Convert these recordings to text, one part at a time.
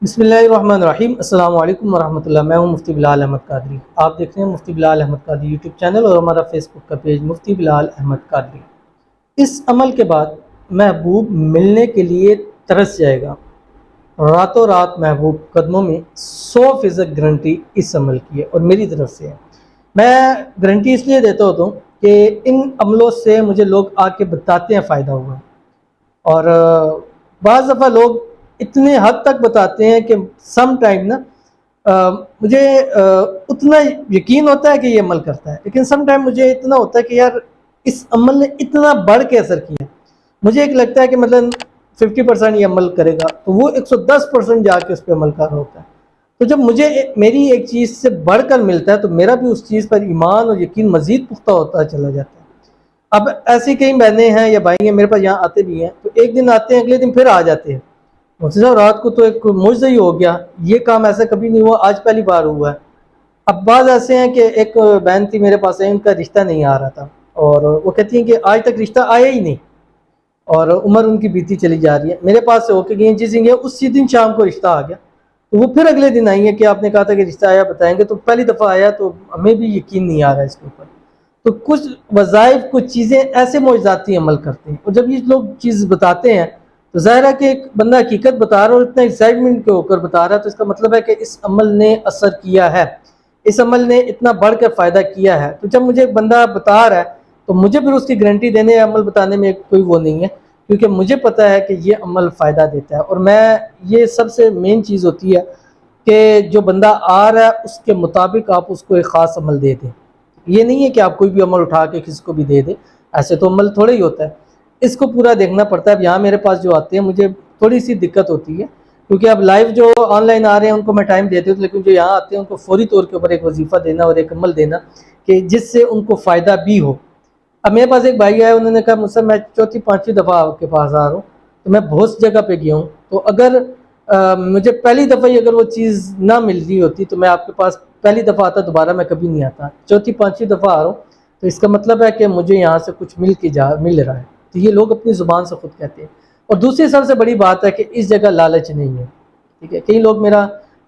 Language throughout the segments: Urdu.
بسم اللہ الرحمن الرحیم۔ السلام علیکم ورحمۃ اللہ۔ میں ہوں مفتی بلال احمد قادری۔ آپ دیکھ رہے ہیں مفتی بلال احمد قادری یوٹیوب چینل اور ہمارا فیس بک کا پیج مفتی بلال احمد قادری۔ اس عمل کے بعد محبوب ملنے کے لیے ترس جائے گا۔ راتوں رات محبوب قدموں میں 100% گارنٹی اس عمل کی ہے اور میری طرف سے ہے۔ میں گارنٹی اس لیے دیتا ہوتا ہوں کہ ان عملوں سے مجھے لوگ آ کے بتاتے ہیں فائدہ ہوا، اور بعض دفعہ لوگ اتنے حد تک بتاتے ہیں کہ سم ٹائم نا مجھے اتنا یقین ہوتا ہے کہ یہ عمل کرتا ہے، لیکن سم ٹائم مجھے اتنا ہوتا ہے کہ یار اس عمل نے اتنا بڑھ کے اثر کیا۔ مجھے ایک لگتا ہے کہ مطلب 50% یہ عمل کرے گا تو وہ 110% جا کے اس پہ عمل کر رہا ہوتا ہے۔ تو جب مجھے میری ایک چیز سے بڑھ کر ملتا ہے تو میرا بھی اس چیز پر ایمان اور یقین مزید پختہ ہوتا چلا جاتا ہے۔ اب ایسی کئی بہنیں ہیں یا بھائی ہیں میرے پاس یہاں آتے بھی ہیں، تو ایک دن آتے ہیں اگلے دن پھر آ جاتے ہیں۔ مفتی صاحب رات کو تو ایک معجزہ ہی ہو گیا، یہ کام ایسا کبھی نہیں ہوا، آج پہلی بار ہوا ہے۔ اب بعض ایسے ہیں کہ ایک بہن تھی میرے پاس، ان کا رشتہ نہیں آ رہا تھا اور وہ کہتی ہیں کہ آج تک رشتہ آیا ہی نہیں، اور عمر ان کی بیتی چلی جا رہی ہے۔ میرے پاس سے ہو کے گئی، جس دن گئے اسی دن شام کو رشتہ آ گیا۔ تو وہ پھر اگلے دن آئی ہیں کہ آپ نے کہا تھا کہ رشتہ آیا، بتائیں گے؟ تو پہلی دفعہ آیا تو ہمیں بھی یقین نہیں آ رہا ہے اس کے اوپر۔ تو کچھ وظائف، کچھ چیزیں ایسے معجزاتی عمل کرتے ہیں، اور جب یہ لوگ چیز بتاتے ہیں تو ظاہر ہے کہ ایک بندہ حقیقت بتا رہا ہے اور اتنا ایکسائٹمنٹ کے ہو کر بتا رہا ہے، تو اس کا مطلب ہے کہ اس عمل نے اثر کیا ہے، اس عمل نے اتنا بڑھ کر فائدہ کیا ہے۔ تو جب مجھے ایک بندہ بتا رہا ہے تو مجھے پھر اس کی گارنٹی دینے یا عمل بتانے میں کوئی وہ نہیں ہے، کیونکہ مجھے پتہ ہے کہ یہ عمل فائدہ دیتا ہے۔ اور میں یہ سب سے مین چیز ہوتی ہے کہ جو بندہ آ رہا ہے اس کے مطابق آپ اس کو ایک خاص عمل دے دیں۔ یہ نہیں ہے کہ آپ کوئی بھی عمل اٹھا کے کسی کو بھی دے دیں، ایسے تو عمل تھوڑا ہی ہوتا ہے، اس کو پورا دیکھنا پڑتا ہے۔ اب یہاں میرے پاس جو آتے ہیں مجھے تھوڑی سی دقت ہوتی ہے، کیونکہ اب لائیو جو آن لائن آ رہے ہیں ان کو میں ٹائم دیتی ہوں، لیکن جو یہاں آتے ہیں ان کو فوری طور کے اوپر ایک وظیفہ دینا اور ایک عمل دینا کہ جس سے ان کو فائدہ بھی ہو۔ اب میرے پاس ایک بھائی آئے، انہوں نے کہا مجھ سے میں 4-5 دفعہ آپ کے پاس آ رہا ہوں، تو میں بہت جگہ پہ گیا ہوں، تو اگر مجھے پہلی دفعہ ہی اگر وہ چیز نہ مل رہی ہوتی تو میں آپ کے پاس پہلی دفعہ آتا، دوبارہ میں کبھی نہیں آتا۔ 4-5 دفعہ آ رہا ہوں تو اس کا مطلب ہے کہ مجھے یہاں سے کچھ مل رہا ہے۔ تو یہ لوگ اپنی زبان سے خود کہتے ہیں۔ اور دوسری سب سے بڑی بات ہے کہ اس جگہ لالچ نہیں ہے، ٹھیک ہے؟ کئی لوگ میرا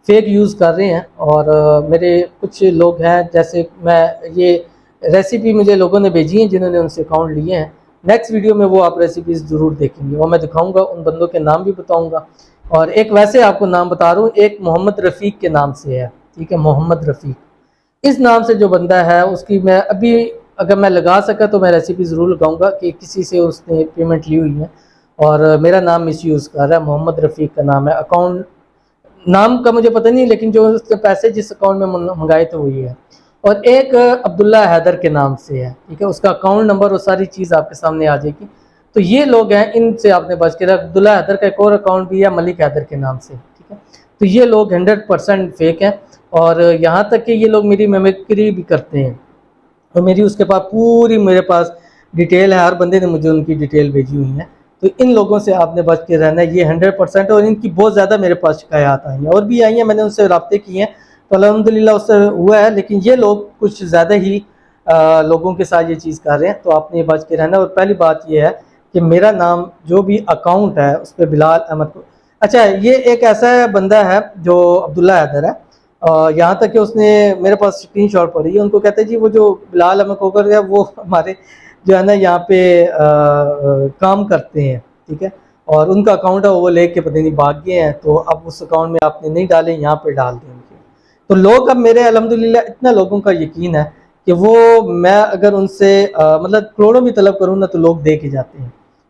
فیک یوز کر رہے ہیں، اور میرے کچھ لوگ ہیں، جیسے میں یہ ریسیپی مجھے لوگوں نے بھیجی ہیں جنہوں نے ان سے اکاؤنٹ لیے ہیں، نیکسٹ ویڈیو میں وہ آپ ریسیپیز ضرور دیکھیں گے، وہ میں دکھاؤں گا، ان بندوں کے نام بھی بتاؤں گا۔ اور ایک ویسے آپ کو نام بتا رہا ہوں، ایک محمد رفیق کے نام سے ہے، ٹھیک ہے؟ محمد رفیق اس نام سے جو بندہ ہے، اس کی میں ابھی اگر میں لگا سکا تو میں ریسیپی ضرور لگاؤں گا کہ کسی سے اس نے پیمنٹ لی ہوئی ہے اور میرا نام مس یوز کر رہا ہے۔ محمد رفیق کا نام ہے، اکاؤنٹ نام کا مجھے پتہ نہیں، لیکن جو اس نے پیسے جس اکاؤنٹ میں منگائے تھے وہی ہے۔ اور ایک عبداللہ حیدر کے نام سے ہے، ٹھیک ہے؟ اس کا اکاؤنٹ نمبر اور ساری چیز آپ کے سامنے آ جائے گی۔ تو یہ لوگ ہیں، ان سے آپ نے بچ کے رکھ۔ عبداللہ حیدر کا ایک اور اکاؤنٹ بھی ہے ملک حیدر کے نام سے، ٹھیک ہے؟ تو یہ لوگ 100% فیک ہیں، اور یہاں تک کہ یہ لوگ میری میمکری بھی کرتے ہیں، اور میری اس کے پاس پوری میرے پاس ڈیٹیل ہے، ہر بندے نے مجھے ان کی ڈیٹیل بھیجی ہوئی ہیں۔ تو ان لوگوں سے آپ نے بچ کے رہنا ہے، یہ 100%۔ اور ان کی بہت زیادہ میرے پاس شکایات آئی ہیں اور بھی آئی ہیں، میں نے ان سے رابطے کیے ہیں تو الحمدللہ اس سے ہوا ہے، لیکن یہ لوگ کچھ زیادہ ہی لوگوں کے ساتھ یہ چیز کر رہے ہیں، تو آپ نے بچ کے رہنا ہے۔ اور پہلی بات یہ ہے کہ میرا نام جو بھی اکاؤنٹ ہے اس پہ بلال احمد کو، اچھا یہ ایک ایسا بندہ ہے جو عبداللہ حیدر ہے، یہاں تک کہ اس نے میرے پاس اسکرین شاٹ پڑی ہے، ان کو کہتے ہیں جی وہ جو بلال احمد کوکر گیا وہ ہمارے جو ہے نا یہاں پہ کام کرتے ہیں، ٹھیک ہے؟ اور ان کا اکاؤنٹ ہے، وہ لے کے پتہ نہیں بھاگ گئے ہیں، تو اب اس اکاؤنٹ میں آپ نے نہیں ڈالے، یہاں پہ ڈال دیں گے۔ تو لوگ اب میرے الحمدللہ اتنا لوگوں کا یقین ہے کہ وہ میں اگر ان سے مطلب کروڑوں بھی طلب کروں نا تو لوگ دے کے جاتے ہیں،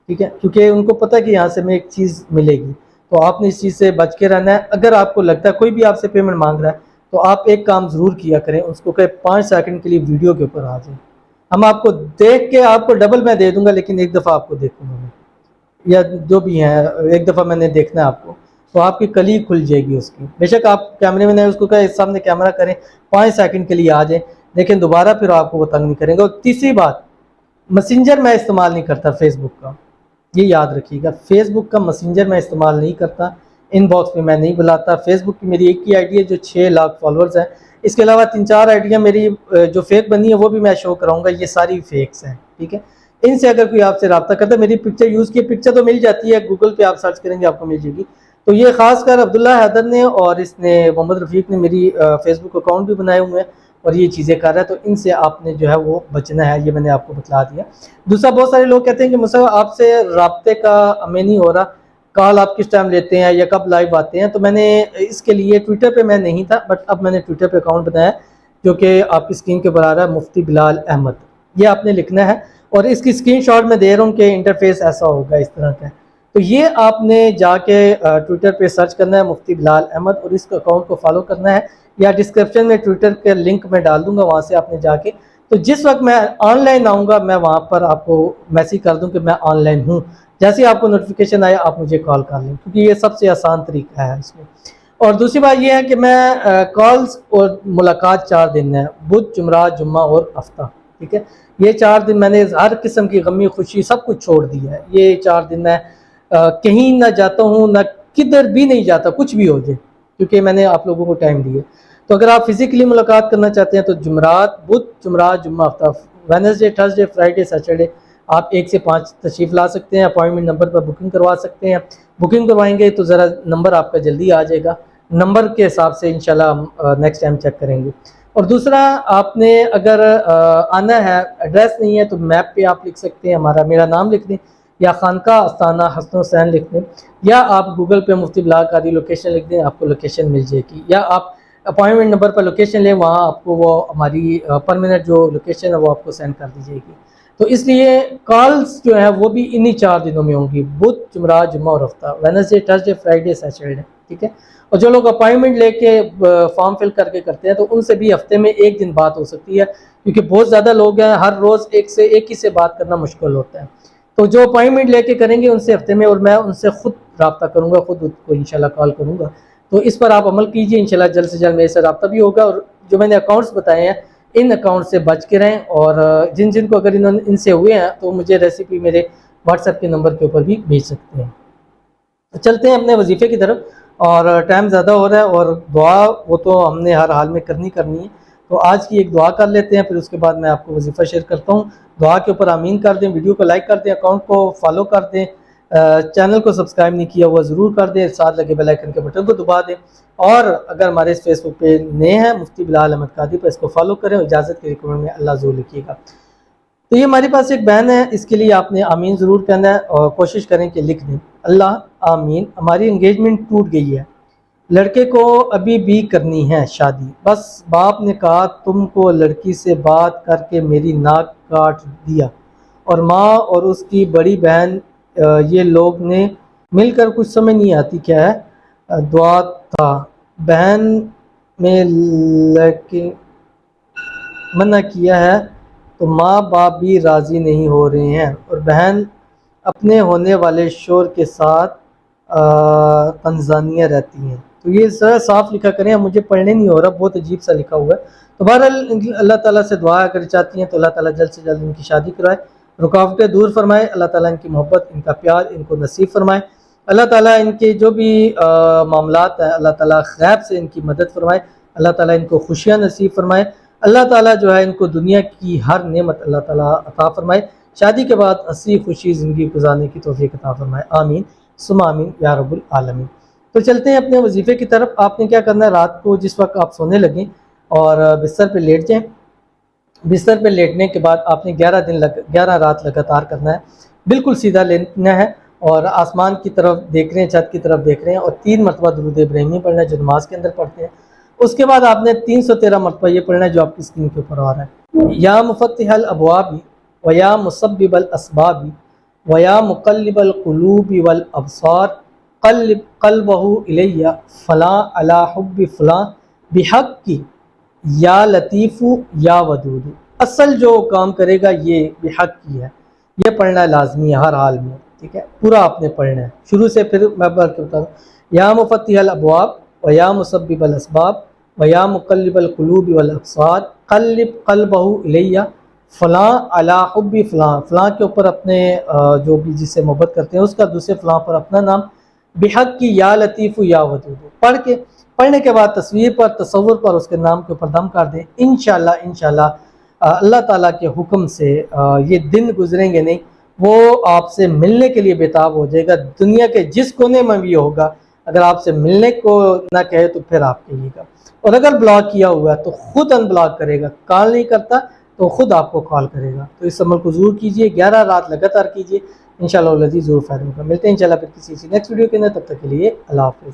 ٹھیک ہے؟ کیونکہ ان کو پتہ ہے کہ یہاں سے میں ایک چیز ملے گی۔ تو آپ نے اس چیز سے بچ کے رہنا ہے۔ اگر آپ کو لگتا ہے کوئی بھی آپ سے پیمنٹ مانگ رہا ہے تو آپ ایک کام ضرور کیا کریں، اس کو کہ 5 سیکنڈ کے لیے ویڈیو کے اوپر آ جائیں، ہم آپ کو دیکھ کے آپ کو ڈبل میں دے دوں گا، لیکن ایک دفعہ آپ کو دیکھوں گا میں، یا جو بھی ہیں ایک دفعہ میں نے دیکھنا ہے آپ کو، تو آپ کی کلی کھل جائے گی اس کی۔ بے شک آپ کیمرے میں اس کو کہا اس سامنے کیمرہ کریں، 5 سیکنڈ کے لیے آ جائیں، لیکن دوبارہ پھر آپ کو وہ تنگ نہیں کریں گے۔ اور تیسری بات، مسنجر میں استعمال نہیں کرتا فیس بک کا، یہ یاد رکھیے گا، فیس بک کا مسنجر میں استعمال نہیں کرتا، ان باکس میں نہیں بلاتا۔ فیس بک کی میری ایک ہی آئی ڈی ہے جو 6 لاکھ فالورز ہیں، اس کے علاوہ 3-4 آئیڈیاں میری جو فیک بنی ہے وہ بھی میں شو کراؤں گا، یہ ساری فیکس ہیں، ٹھیک ہے؟ ان سے اگر کوئی آپ سے رابطہ کرتا ہے، میری پکچر یوز کی پکچر تو مل جاتی ہے، گوگل پہ آپ سرچ کریں گے آپ کو مل جائے گی، تو یہ خاص کر عبداللہ حیدر نے اور اس نے محمد رفیق نے میری فیس بک اکاؤنٹ بھی بنائے ہوئے ہیں اور یہ چیزیں کر رہا ہے، تو ان سے آپ نے جو ہے وہ بچنا ہے، یہ میں نے آپ کو بتلا دیا۔ دوسرا، بہت سارے لوگ کہتے ہیں کہ مصطفیٰ آپ سے رابطے کا ہمیں نہیں ہو رہا، کال آپ کس ٹائم لیتے ہیں یا کب لائیو آتے ہیں، تو میں نے اس کے لیے ٹویٹر پہ میں نہیں تھا، بٹ اب میں نے ٹویٹر پہ اکاؤنٹ بنایا جو کہ آپ کی اسکرین کے اوپر آ رہا ہے، مفتی بلال احمد، یہ آپ نے لکھنا ہے، اور اس کی اسکرین شاٹ میں دے رہا ہوں کہ انٹرفیس ایسا ہوگا اس طرح کا۔ تو یہ آپ نے جا کے ٹویٹر پہ سرچ کرنا ہے مفتی بلال احمد، اور اس اکاؤنٹ کو فالو کرنا ہے، یا ڈسکرپشن میں ٹویٹر کے لنک میں ڈال دوں گا، وہاں سے آپ نے جا کے، تو جس وقت میں آن لائن آؤں گا میں وہاں پر آپ کو میسیج کر دوں کہ میں آن لائن ہوں، جیسے آپ کو نوٹیفیکیشن آیا آپ مجھے کال کر لیں، کیونکہ یہ سب سے آسان طریقہ ہے اس میں۔ اور دوسری بات یہ ہے کہ میں کالز اور ملاقات 4 دن ہے، بدھ، جمعرات، جمعہ اور ہفتہ، ٹھیک ہے، یہ 4 دن میں نے ہر قسم کی غمی خوشی سب کچھ چھوڑ دیا ہے، یہ 4 دن میں کہیں نہ جاتا ہوں، نہ کدھر بھی نہیں جاتا، کچھ بھی ہو جائے، کیونکہ میں نے آپ لوگوں کو ٹائم دیا۔ تو اگر آپ فزیکلی ملاقات کرنا چاہتے ہیں تو جمعرات، بدھ، جمعرات، جمعہ، ہفتہ، وینسڈے، تھرسڈے، فرائیڈے، سیٹرڈے آپ 1 سے 5 تشریف لا سکتے ہیں، اپوائنٹمنٹ نمبر پر بکنگ کروا سکتے ہیں، بکنگ کروائیں گے تو ذرا نمبر آپ کا جلدی آ جائے گا، نمبر کے حساب سے انشاءاللہ ہم نیکسٹ ٹائم چیک کریں گے۔ اور دوسرا، آپ نے اگر آنا ہے، ایڈریس نہیں ہے تو میپ پہ آپ لکھ سکتے ہیں، میرا نام لکھ دیں، یا خانقاہ آستانہ حسن حسین لکھ دیں، یا آپ گوگل پہ مفتی بلال قادری لوکیشن لکھ دیں، آپ کو لوکیشن مل جائے گی، یا آپ اپوائنٹمنٹ نمبر پر لوکیشن لیں، وہاں آپ کو وہ ہماری پرماننٹ جو لوکیشن ہے وہ آپ کو سینڈ کر دی جائے گی۔ تو اس لیے کالز جو ہے وہ بھی انہی 4 دنوں میں ہوں گی، بدھ، جمعرات، جمعہ اور ہفتہ، وینسڈے، تھرسڈے، فرائیڈے، سیٹرڈے، ٹھیک ہے۔ اور جو لوگ اپائنٹمنٹ لے کے فارم فل کر کے کرتے ہیں تو ان سے بھی ہفتے میں 1 دن بات ہو سکتی ہے، کیونکہ بہت زیادہ لوگ ہیں، ہر روز ایک ہی سے بات کرنا مشکل ہوتا ہے، تو جو اپائنٹمنٹ لے کے کریں گے ان سے ہفتے میں، اور میں ان سے خود رابطہ کروں گا، خود کو انشاءاللہ کال کروں گا، تو اس پر آپ عمل کیجئے، انشاءاللہ جلد سے جلد میرے سے رابطہ بھی ہوگا۔ اور جو میں نے اکاؤنٹس بتائے ہیں ان اکاؤنٹ سے بچ کے رہیں، اور جن کو اگر ان سے ہوئے ہیں تو مجھے ریسیپی میرے واٹس ایپ کے نمبر کے اوپر بھی بھیج سکتے ہیں۔ چلتے ہیں اپنے وظیفے کی طرف، اور ٹائم زیادہ ہو رہا ہے، اور دعا وہ تو ہم نے ہر حال میں کرنی ہے، تو آج کی ایک دعا کر لیتے ہیں، پھر اس کے بعد میں آپ کو وظیفہ شیئر کرتا ہوں۔ دعا کے اوپر آمین کر دیں، ویڈیو کو لائک کر دیں، اکاؤنٹ کو فالو کر دیں، چینل کو سبسکرائب نہیں کیا ہوا ضرور کر دیں، ساتھ لگے بیل آئیکن کے بٹن کو دبا دیں، اور اگر ہمارے اس فیس بک پہ نئے ہیں مفتی بلال احمد قادری پر، اس کو فالو کریں، اور اجازت کے ریکمنڈ میں اللہ ضرور لکھیے گا۔ تو یہ ہمارے پاس ایک بہن ہے، اس کے لیے آپ نے آمین ضرور کہنا ہے، اور کوشش کریں کہ لکھ دیں، اللہ آمین، ہماری انگیجمنٹ ٹوٹ گئی ہے، لڑکے کو ابھی بھی کرنی ہے شادی، بس باپ نے کہا تم کو لڑکی سے بات کر کے میری ناک کاٹ دیا، اور ماں اور اس کی بڑی بہن یہ لوگ نے مل کر، کچھ سمجھ نہیں آتی کیا ہے، دعا تھا بہن میں لڑکے منع کیا ہے تو ماں باپ بھی راضی نہیں ہو رہے ہیں، اور بہن اپنے ہونے والے شوہر کے ساتھ تنزانیہ رہتی ہیں۔ تو یہ ذرا صاف لکھا کریں، مجھے پڑھنے نہیں ہو رہا، بہت عجیب سا لکھا ہوا ہے۔ تو بہرحال اللہ تعالیٰ سے دعا اگر چاہتی ہیں تو اللہ تعالیٰ جلد سے جلد ان کی شادی کرائے، رکاوٹیں دور فرمائے، اللہ تعالیٰ ان کی محبت، ان کا پیار ان کو نصیب فرمائے، اللہ تعالیٰ ان کے جو بھی معاملات ہیں اللہ تعالیٰ غیب سے ان کی مدد فرمائے، اللہ تعالیٰ ان کو خوشیاں نصیب فرمائے، اللہ تعالیٰ جو ہے ان کو دنیا کی ہر نعمت اللہ تعالیٰ عطا فرمائے، شادی کے بعد ہنسی خوشی زندگی گزارنے کی توفیق عطا فرمائے، آمین ثم آمین یا رب العالمین۔ تو چلتے ہیں اپنے وظیفے کی طرف۔ آپ نے کیا کرنا ہے، رات کو جس وقت آپ سونے لگیں اور بستر پہ لیٹ جائیں، بستر پہ لیٹنے کے بعد آپ نے 11 رات لگاتار کرنا ہے، بالکل سیدھا لیٹنا ہے، اور آسمان کی طرف دیکھ رہے ہیں، چھت کی طرف دیکھ رہے ہیں، اور 3 مرتبہ درود ابراہیمی پڑھنا ہے جو نماز کے اندر پڑھتے ہیں۔ اس کے بعد آپ نے 313 مرتبہ یہ پڑھنا ہے جو آپ کی اسکرین کے اوپر آ رہا ہے، یا مفتح الابواب و یا مسبب الاسباب و یا مقلب القلوب والابصار قلب قلبہ الی فلاں علی حب فلاں بحق کی یا لطیف یا ودود۔ اصل جو کام کرے گا یہ بحق کی ہے، یہ پڑھنا لازمی ہے ہر حال میں، ٹھیک ہے، پورا آپ نے پڑھنا ہے شروع سے، پھر میں پڑھ کے بتا دوں، یا مفتح الابواب و یا مسبب الاسباب و یا مقلب القلوب والابصار قلب قلبہ الی فلاں علی حب فلاں، فلاں کے اوپر اپنے جو بھی جس سے محبت کرتے ہیں اس کا، دوسرے فلاں پر اپنا نام، بحق کی یا لطیف یا ودود، پڑھنے کے بعد تصویر پر، تصور پر، اس کے نام کے اوپر دم کر دیں، انشاءاللہ اللہ تعالیٰ کے حکم سے یہ دن گزریں گے نہیں، وہ آپ سے ملنے کے لیے بےتاب ہو جائے گا، دنیا کے جس کونے میں بھی ہوگا اگر آپ سے ملنے کو نہ کہے تو پھر آپ کہیے گا، اور اگر بلاک کیا ہوا ہے تو خود ان بلاک کرے گا، کال نہیں کرتا تو خود آپ کو کال کرے گا۔ تو اس عمل کو ضرور کیجئے، 11 رات لگاتار کیجئے، انشاءاللہ ضرور فائدہ ہوگا۔ ملتے ہیں انشاءاللہ پھر کسی نیکسٹ ویڈیو کے اندر، تب تک کے لیے اللہ حافظ۔